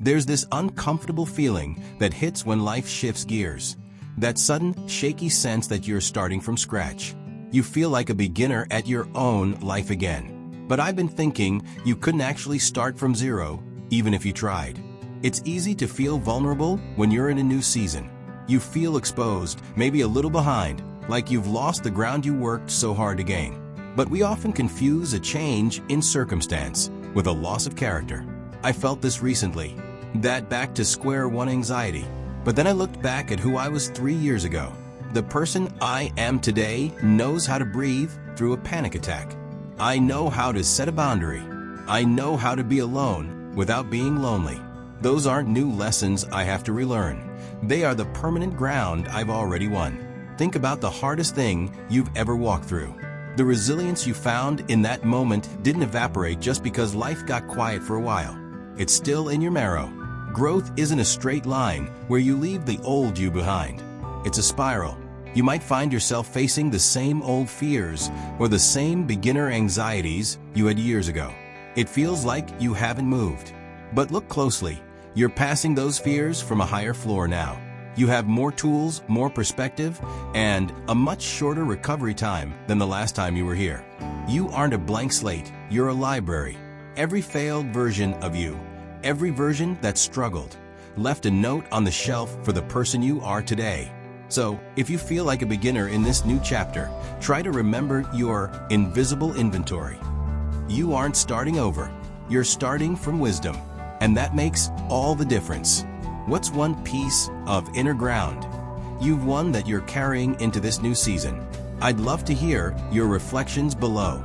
There's this uncomfortable feeling that hits when life shifts gears. That sudden, shaky sense that you're starting from scratch. You feel like a beginner at your own life again. But I've been thinking you couldn't actually start from zero, even if you tried. It's easy to feel vulnerable when you're in a new season. You feel exposed, maybe a little behind, like you've lost the ground you worked so hard to gain. But we often confuse a change in circumstance with a loss of character. I felt this recently, that back to square one anxiety. But then I looked back at who I was 3 years ago. The person I am today knows how to breathe through a panic attack. I know how to set a boundary. I know how to be alone without being lonely. Those aren't new lessons I have to relearn. They are the permanent ground I've already won. Think about the hardest thing you've ever walked through. The resilience you found in that moment didn't evaporate just because life got quiet for a while. It's still in your marrow. Growth isn't a straight line where you leave the old you behind. It's a spiral. You might find yourself facing the same old fears or the same beginner anxieties you had years ago. It feels like you haven't moved. But look closely. You're passing those fears from a higher floor now. You have more tools, more perspective, and a much shorter recovery time than the last time you were here. You aren't a blank slate, you're a library. Every failed version of you, every version that struggled, left a note on the shelf for the person you are today. So, if you feel like a beginner in this new chapter, try to remember your invisible inventory. You aren't starting over, you're starting from wisdom, and that makes all the difference. What's one piece of inner ground you've won that you're carrying into this new season? I'd love to hear your reflections below.